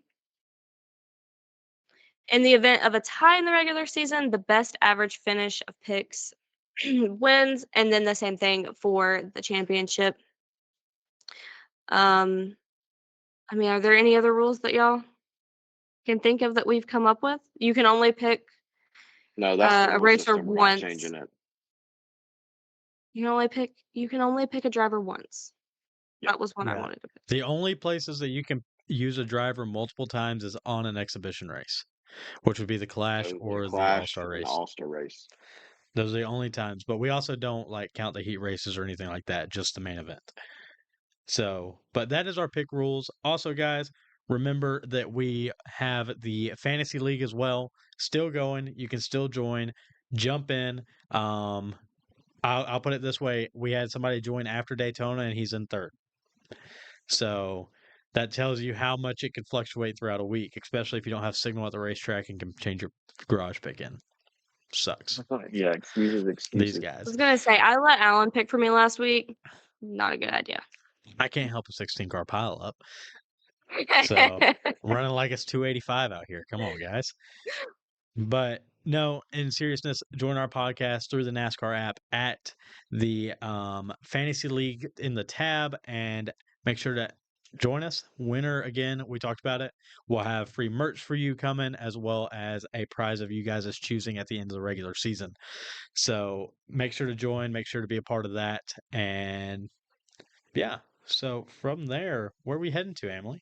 In the event of a tie in the regular season, the best average finish of picks wins, and then the same thing for the championship. I mean, are there any other rules that y'all can think of that we've come up with? You can only pick No, that's the a rule racer system. We're not once. changing it. You can only pick a driver once. Yeah. That was what I Yeah. wanted to pick. The only places that you can use a driver multiple times is on an exhibition race, which would be the Clash The or the Clash All-Star and the race. All-Star race. Those are the only times, but we also don't like count the heat races or anything like that, just the main event. So, but that is our pick rules. Also, guys, remember that we have the fantasy league as well, still going. You can still join, jump in. I'll put it this way: we had somebody join after Daytona, and he's in third. So that tells you how much it can fluctuate throughout a week, especially if you don't have signal at the racetrack and can change your garage pick in. Sucks. Yeah, excuses, These excuses. I guys. was gonna say I let Alan pick for me last week. Not a good idea. I can't help a 16-car pile up. So running like it's 285 out here. Come on, guys. But no, in seriousness, join our podcast through the NASCAR app at the Fantasy League in the tab and make sure to join us. Winner, again, we talked about it. We'll have free merch for you coming as well as a prize of you guys' choosing at the end of the regular season. So make sure to join, make sure to be a part of that. And yeah, so from there, where are we heading to, Emily,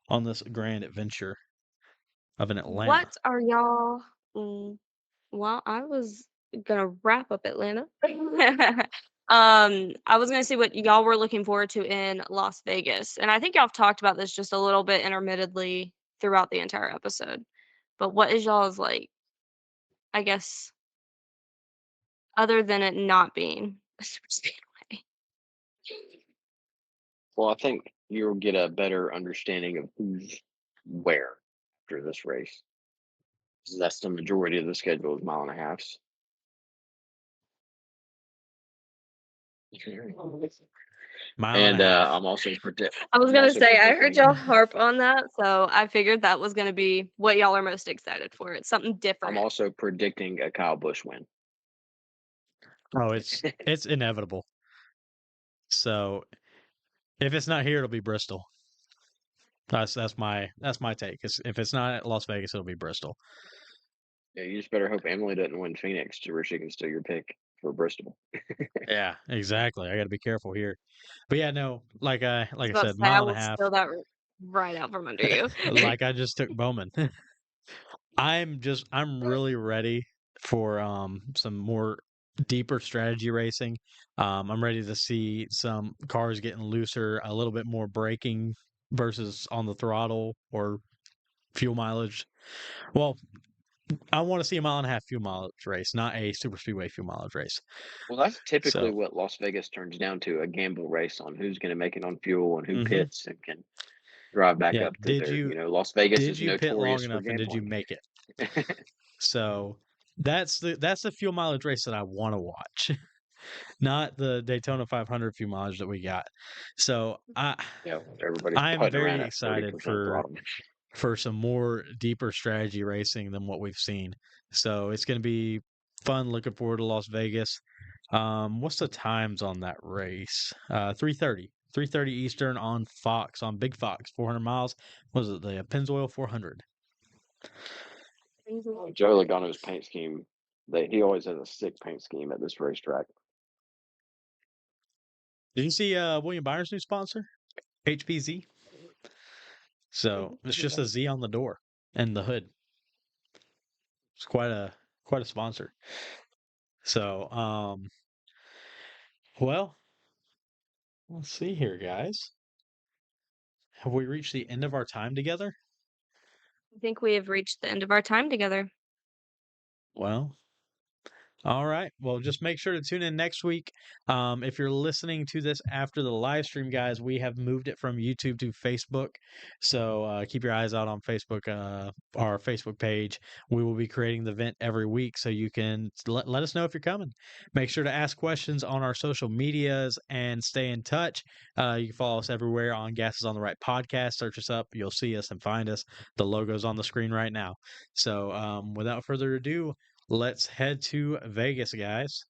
on this grand adventure of an Atlanta? What are y'all? Well, I was gonna wrap up Atlanta. I was gonna see what y'all were looking forward to in Las Vegas, and I think y'all have talked about this just a little bit intermittently throughout the entire episode. But what is y'all's like? I guess other than it not being a super speedway. Well, I think you'll get a better understanding of who's where after this race. 'Cause that's the majority of the schedule is mile and a halves. Mile and And a half. I'm also predict. I was I'm gonna also say I heard predicting. y'all harp on that, so I figured that was gonna be what y'all are most excited for. It's something I'm different. also predicting a Kyle Busch win. Oh, it's inevitable. So if it's not here, it'll be Bristol. That's my take. If it's not at Las Vegas, it'll be Bristol. Yeah, you just better hope Emily doesn't win Phoenix to where she can steal your pick for Bristol. Yeah, exactly. I got to be careful here. But yeah, no, like I was I about to said, say I mile and a will half. steal that right out from under you. Like I just took Bowman. I'm really ready for some more deeper strategy racing. I'm ready to see some cars getting looser, a little bit more braking versus on the throttle or fuel mileage. Well, I want to see a mile and a half fuel mileage race, not a super speedway fuel mileage race. Well, that's typically So, what Las Vegas turns down to, a gamble race on who's going to make it on fuel and who hmm pits and can drive back yeah. up to their, Las Vegas Did is you pit long notorious for enough and did you gambling. make it? So that's the fuel mileage race that I want to watch, not the Daytona 500 fuel mileage that we got. So Everybody's I'm putting around very at excited 30% throttle. for some more deeper strategy racing than what we've seen. So it's going to be fun. Looking forward to Las Vegas. What's the times on that race? 3:30. 3:30 Eastern on Fox, on Big Fox, 400 miles. Was it the Pennzoil 400? Joe Logano's paint scheme, he always has a sick paint scheme at this racetrack. Did you see William Byron's new sponsor, HPZ? So it's just a Z on the door and the hood. It's quite a sponsor. So well, let's see here, guys. Have we reached the end of our time together? I think we have reached the end of our time together. Well, all right. Well, just make sure to tune in next week. If you're listening to this after the live stream, guys, we have moved it from YouTube to Facebook. So keep your eyes out on Facebook, our Facebook page. We will be creating the event every week, so you can let us know if you're coming. Make sure to ask questions on our social medias and stay in touch. You can follow us everywhere on Gas is on the Right podcast. Search us up. You'll see us and find us. The logo's on the screen right now. So without further ado, let's head to Vegas, guys.